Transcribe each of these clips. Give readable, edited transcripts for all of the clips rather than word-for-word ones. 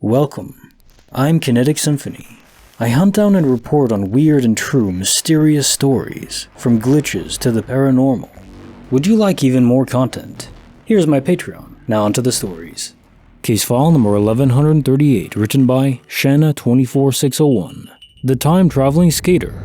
Welcome. I'm Kinetic Symphony. I hunt down and report on weird and true mysterious stories, from glitches to the paranormal. Would you like even more content? Here's my Patreon. Now onto the stories. Case file number 1138, written by Shanna24601, The Time Traveling Skater.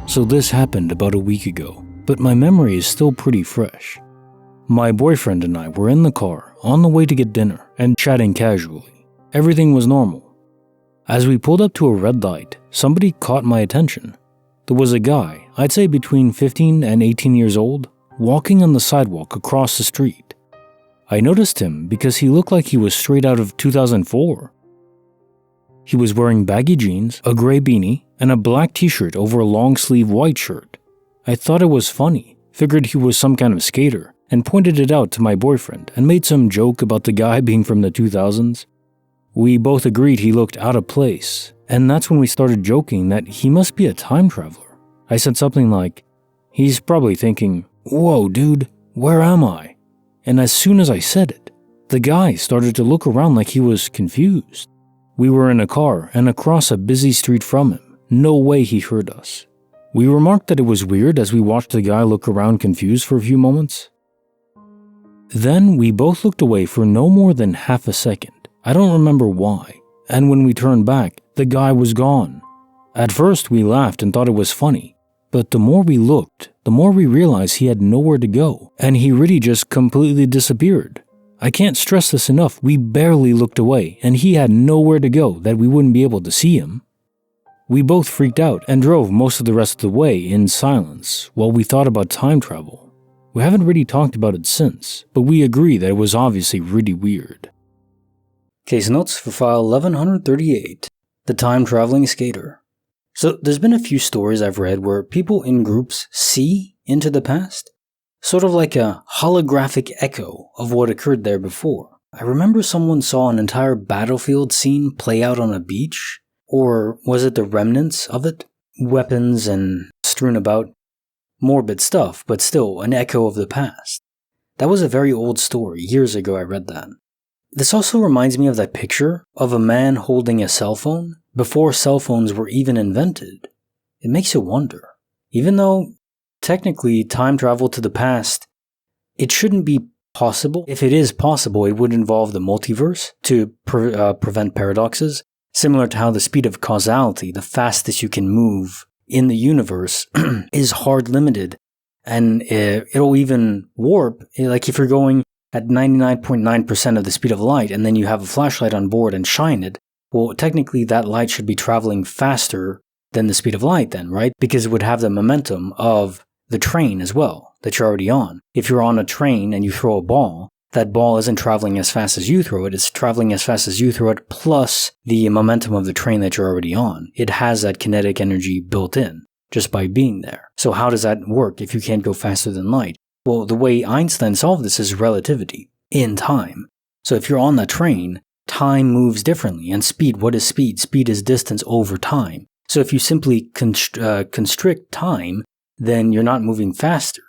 So this happened about a week ago, but my memory is still pretty fresh. My boyfriend and I were in the car, on the way to get dinner, and chatting casually. Everything was normal. As we pulled up to a red light, somebody caught my attention. There was a guy, I'd say between 15 and 18 years old, walking on the sidewalk across the street. I noticed him because he looked like he was straight out of 2004. He was wearing baggy jeans, a gray beanie, and a black t-shirt over a long-sleeve white shirt. I thought it was funny, figured he was some kind of skater, and pointed it out to my boyfriend and made some joke about the guy being from the 2000s. We both agreed he looked out of place, and that's when we started joking that he must be a time traveler. I said something like, "He's probably thinking, 'Whoa, dude, where am I?' And as soon as I said it, the guy started to look around like he was confused. We were in a car and across a busy street from him. No way he heard us. We remarked that it was weird as we watched the guy look around confused for a few moments. Then we both looked away for no more than half a second. I don't remember why. And when we turned back, the guy was gone. At first we laughed and thought it was funny, but the more we looked, the more we realized he had nowhere to go, and he really just completely disappeared. I can't stress this enough, we barely looked away, and he had nowhere to go that we wouldn't be able to see him. We both freaked out and drove most of the rest of the way in silence while we thought about time travel. We haven't really talked about it since, but we agree that it was obviously really weird. Case notes for file 1138, The Time Traveling Skater. So there's been a few stories I've read where people in groups see into the past, sort of like a holographic echo of what occurred there before. I remember someone saw an entire battlefield scene play out on a beach, or was it the remnants of it? Weapons and strewn about. Morbid stuff, but still an echo of the past. That was a very old story. Years ago I read that. This also reminds me of that picture of a man holding a cell phone before cell phones were even invented. It makes you wonder. Even though technically time travel to the past, it shouldn't be possible. If it is possible, it would involve the multiverse to prevent paradoxes, similar to how the speed of causality, the fastest you can move in the universe, is hard limited, and it'll even warp. Like if you're going at 99.9% of the speed of light and then you have a flashlight on board and shine it, well, technically that light should be traveling faster than the speed of light then, right? Because it would have the momentum of the train as well that you're already on. If you're on a train and you throw a ball, that ball isn't traveling as fast as you throw it, it's traveling as fast as you throw it plus the momentum of the train that you're already on. It has that kinetic energy built in just by being there. So how does that work if you can't go faster than light? Well, the way Einstein solved this is relativity in time. So if you're on that train, time moves differently. And speed, what is speed? Speed is distance over time. So if you simply constrict time, then you're not moving faster.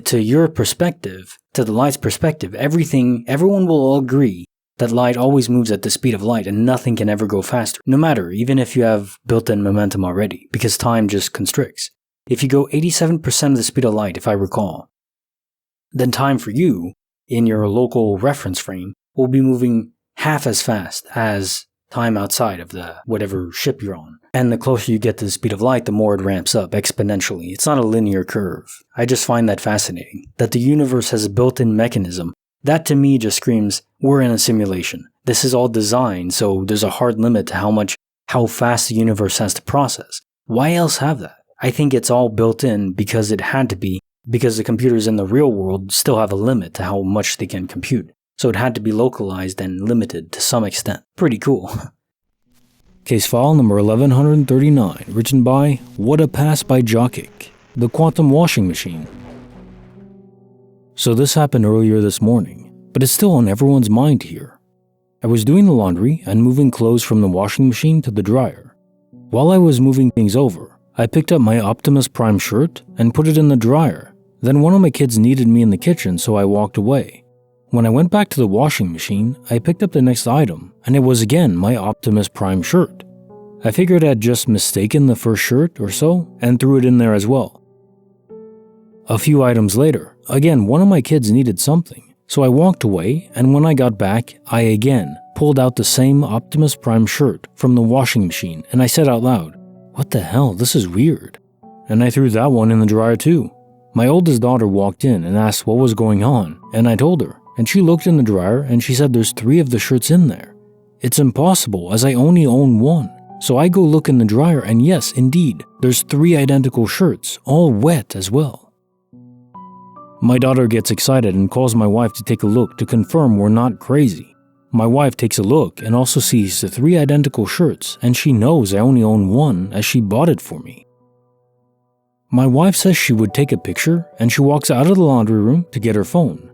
To your perspective, to the light's perspective, everyone will all agree that light always moves at the speed of light and nothing can ever go faster, no matter, even if you have built-in momentum already, because time just constricts. If you go 87% of the speed of light, if I recall, then time for you, in your local reference frame, will be moving half as fast as time outside of the whatever ship you're on. And the closer you get to the speed of light, the more it ramps up exponentially. It's not a linear curve. I just find that fascinating, that the universe has a built-in mechanism. That to me just screams, we're in a simulation. This is all designed, so there's a hard limit to how fast the universe has to process. Why else have that? I think it's all built in because it had to be, because the computers in the real world still have a limit to how much they can compute. So it had to be localized and limited to some extent. Pretty cool. Case file number 1139, written by What a Pass by Jokic, The Quantum Washing Machine. So this happened earlier this morning, but it's still on everyone's mind here. I was doing the laundry and moving clothes from the washing machine to the dryer. While I was moving things over, I picked up my Optimus Prime shirt and put it in the dryer. Then one of my kids needed me in the kitchen, so I walked away. When I went back to the washing machine, I picked up the next item, and it was again my Optimus Prime shirt. I figured I'd just mistaken the first shirt or so, and threw it in there as well. A few items later, again one of my kids needed something, so I walked away, and when I got back, I again pulled out the same Optimus Prime shirt from the washing machine, and I said out loud, "What the hell, this is weird." And I threw that one in the dryer too. My oldest daughter walked in and asked what was going on, and I told her, and she looked in the dryer and she said there's 3 of the shirts in there. It's impossible as I only own one. So I go look in the dryer and yes, indeed, there's 3 identical shirts, all wet as well. My daughter gets excited and calls my wife to take a look to confirm we're not crazy. My wife takes a look and also sees the 3 identical shirts, and she knows I only own one as she bought it for me. My wife says she would take a picture, and she walks out of the laundry room to get her phone.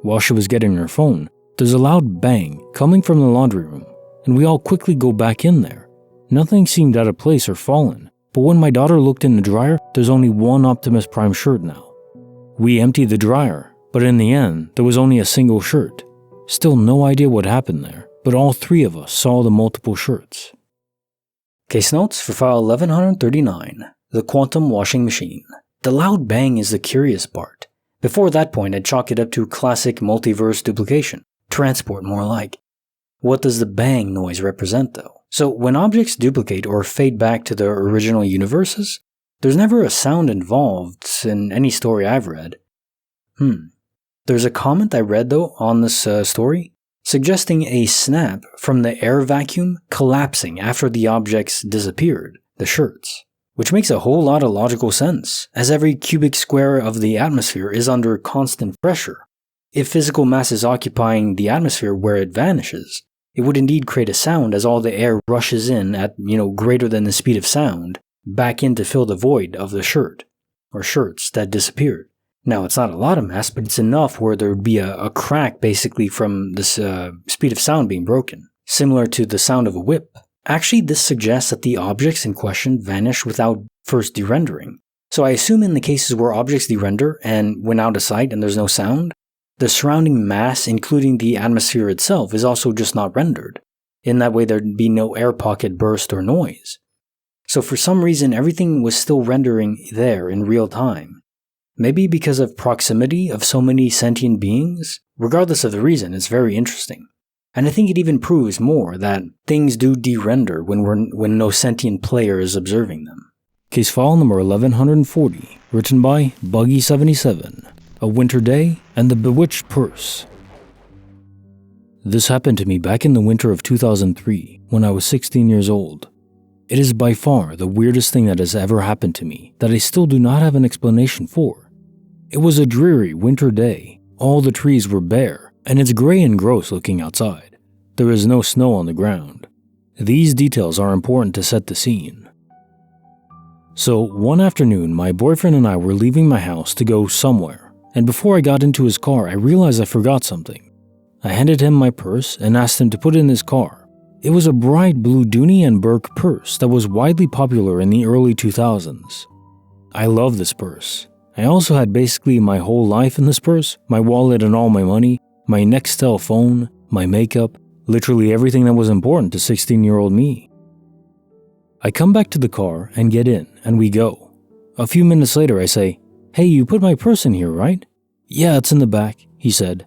While she was getting her phone, there's a loud bang coming from the laundry room, and we all quickly go back in there. Nothing seemed out of place or fallen, but when my daughter looked in the dryer, there's only one Optimus Prime shirt now. We emptied the dryer, but in the end, there was only a single shirt. Still no idea what happened there, but all 3 of us saw the multiple shirts. Case notes for file 1139, the quantum washing machine. The loud bang is the curious part. Before that point, I'd chalk it up to classic multiverse duplication, transport more like. What does the bang noise represent though? So when objects duplicate or fade back to their original universes, there's never a sound involved in any story I've read. There's a comment I read though on this story, suggesting a snap from the air vacuum collapsing after the objects disappeared, the shirts. Which makes a whole lot of logical sense, as every cubic square of the atmosphere is under constant pressure. If physical mass is occupying the atmosphere where it vanishes, it would indeed create a sound as all the air rushes in at, greater than the speed of sound, back in to fill the void of the shirt, or shirts that disappeared. Now, it's not a lot of mass, but it's enough where there would be a crack basically from this speed of sound being broken, similar to the sound of a whip. Actually, this suggests that the objects in question vanish without first derendering. So I assume in the cases where objects derender and went out of sight and there's no sound, the surrounding mass, including the atmosphere itself, is also just not rendered. In that way, there'd be no air pocket burst or noise. So for some reason, everything was still rendering there in real time. Maybe because of proximity of so many sentient beings? Regardless of the reason, it's very interesting. And I think it even proves more that things do de-render when no sentient player is observing them. Case file number 1140, written by Buggy77, A Winter Day and the Bewitched Purse. This happened to me back in the winter of 2003, when I was 16 years old. It is by far the weirdest thing that has ever happened to me that I still do not have an explanation for. It was a dreary winter day. All the trees were bare, and it's gray and gross looking outside. There is no snow on the ground. These details are important to set the scene. So, one afternoon, my boyfriend and I were leaving my house to go somewhere, and before I got into his car, I realized I forgot something. I handed him my purse and asked him to put it in his car. It was a bright blue Dooney & Bourke purse that was widely popular in the early 2000s. I love this purse. I also had basically my whole life in this purse, my wallet and all my money, my Nextel phone, my makeup, literally everything that was important to 16-year-old me. I come back to the car and get in, and we go. A few minutes later I say, "Hey, you put my purse in here, right?" "Yeah, it's in the back," he said.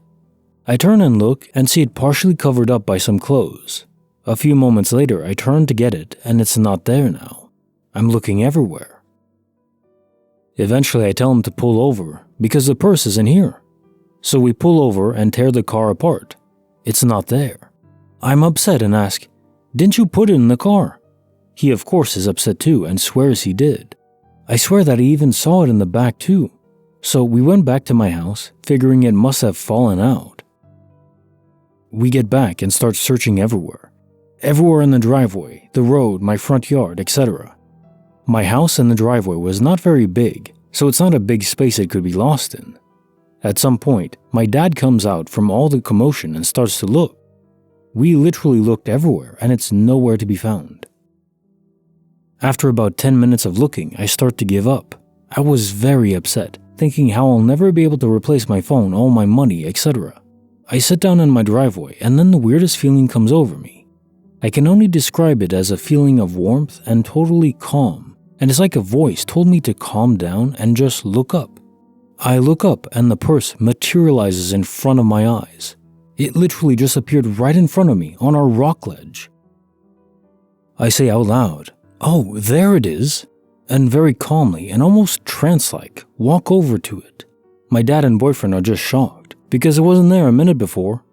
I turn and look and see it partially covered up by some clothes. A few moments later I turn to get it, and it's not there now. I'm looking everywhere. Eventually I tell him to pull over, because the purse isn't here. So we pull over and tear the car apart. It's not there. I'm upset and ask, "Didn't you put it in the car?" He of course is upset too and swears he did. I swear that he even saw it in the back too. So we went back to my house, figuring it must have fallen out. We get back and start searching everywhere. Everywhere in the driveway, the road, my front yard, etc. My house and the driveway was not very big, so it's not a big space it could be lost in. At some point, my dad comes out from all the commotion and starts to look. We literally looked everywhere, and it's nowhere to be found. After about 10 minutes of looking, I start to give up. I was very upset, thinking how I'll never be able to replace my phone, all my money, etc. I sit down in my driveway and then the weirdest feeling comes over me. I can only describe it as a feeling of warmth and totally calm, and it's like a voice told me to calm down and just look up. I look up and the purse materializes in front of my eyes. It literally just appeared right in front of me on our rock ledge. I say out loud, "Oh, there it is," and very calmly and almost trance-like walk over to it. My dad and boyfriend are just shocked because it wasn't there a minute before.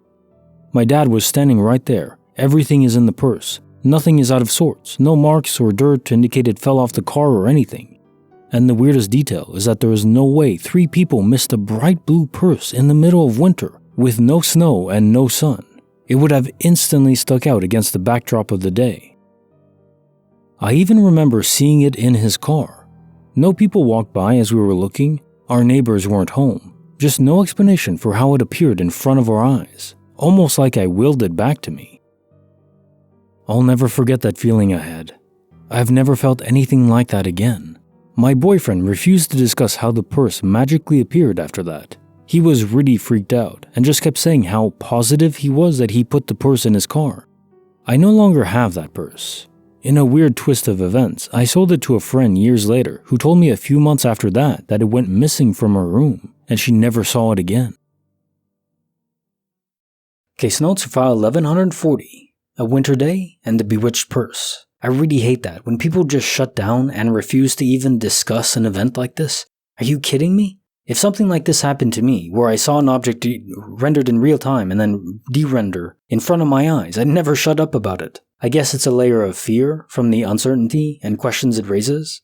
My dad was standing right there. Everything is in the purse. Nothing is out of sorts. No marks or dirt to indicate it fell off the car or anything. And the weirdest detail is that there is no way 3 people missed a bright blue purse in the middle of winter with no snow and no sun. It would have instantly stuck out against the backdrop of the day. I even remember seeing it in his car. No people walked by as we were looking. Our neighbors weren't home. Just no explanation for how it appeared in front of our eyes, almost like I willed it back to me. I'll never forget that feeling I had. I've never felt anything like that again. My boyfriend refused to discuss how the purse magically appeared after that. He was really freaked out and just kept saying how positive he was that he put the purse in his car. I no longer have that purse. In a weird twist of events, I sold it to a friend years later who told me a few months after that it went missing from her room and she never saw it again. Case notes for file 1140, A Winter Day and the Bewitched Purse. I really hate that, when people just shut down and refuse to even discuss an event like this. Are you kidding me? If something like this happened to me, where I saw an object rendered in real time and then de-render in front of my eyes, I'd never shut up about it. I guess it's a layer of fear from the uncertainty and questions it raises.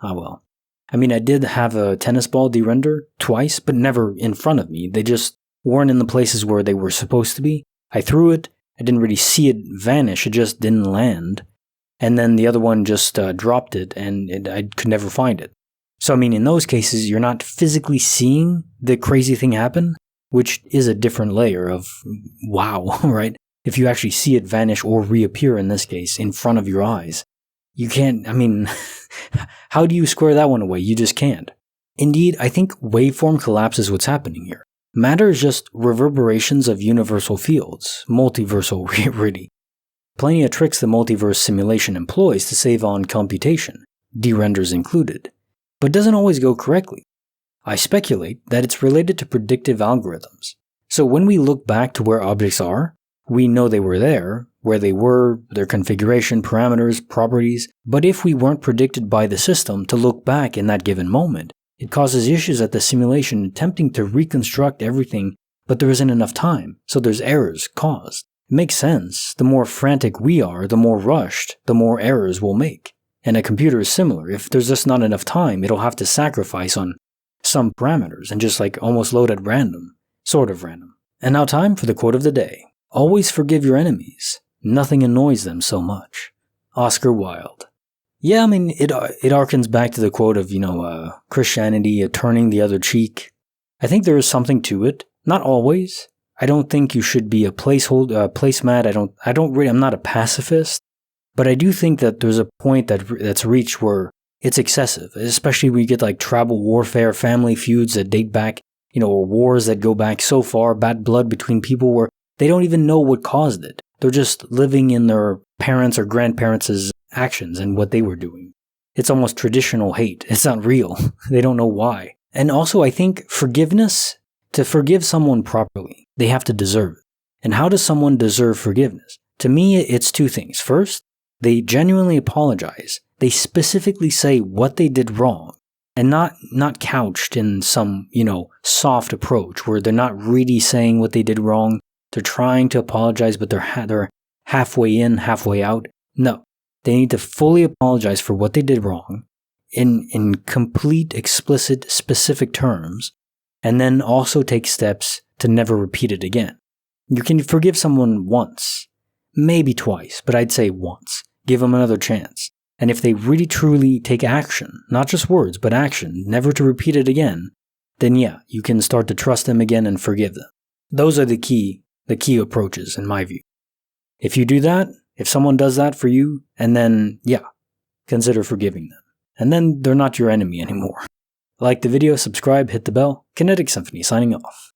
Ah well. I mean, I did have a tennis ball de-render twice, but never in front of me. They just weren't in the places where they were supposed to be. I threw it, I didn't really see it vanish, it just didn't land. And then the other one just dropped it and I could never find it. So I mean, in those cases, you're not physically seeing the crazy thing happen, which is a different layer of wow, right? If you actually see it vanish or reappear in this case in front of your eyes, you can't, I mean, how do you square that one away? You just can't. Indeed, I think waveform collapse is what's happening here. Matter is just reverberations of universal fields, multiversal really. Plenty of tricks the multiverse simulation employs to save on computation, de-renders included, but doesn't always go correctly. I speculate that it's related to predictive algorithms. So when we look back to where objects are, we know they were there, where they were, their configuration, parameters, properties, but if we weren't predicted by the system to look back in that given moment, it causes issues at the simulation attempting to reconstruct everything, but there isn't enough time, so there's errors caused. It makes sense. The more frantic we are, the more rushed, the more errors we'll make. And a computer is similar. If there's just not enough time, it'll have to sacrifice on some parameters and just like almost load at random. Sort of random. And now time for the quote of the day. Always forgive your enemies. Nothing annoys them so much. Oscar Wilde. Yeah, I mean, it harkens back to the quote of, Christianity turning the other cheek. I think there is something to it. Not always. I don't think you should be a placemat. I'm not a pacifist, but I do think that there's a point that's reached where it's excessive, especially when you get like tribal warfare, family feuds that date back, or wars that go back so far, bad blood between people where they don't even know what caused it. They're just living in their parents' or grandparents' actions and what they were doing. It's almost traditional hate. It's not real. They don't know why. And also, I think forgiveness, to forgive someone properly, they have to deserve it. And how does someone deserve forgiveness? To me, it's 2 things. First, they genuinely apologize. They specifically say what they did wrong, and not couched in some, soft approach where they're not really saying what they did wrong. They're trying to apologize, but they're halfway in, halfway out. No, they need to fully apologize for what they did wrong in complete, explicit, specific terms, and then also take steps to never repeat it again. You can forgive someone once, maybe twice, but I'd say once. Give them another chance. And if they really truly take action, not just words, but action, never to repeat it again, then yeah, you can start to trust them again and forgive them. Those are the key approaches in my view. If you do that, if someone does that for you, and then, consider forgiving them. And then they're not your enemy anymore. Like the video, subscribe, hit the bell. Kinetic Symphony signing off.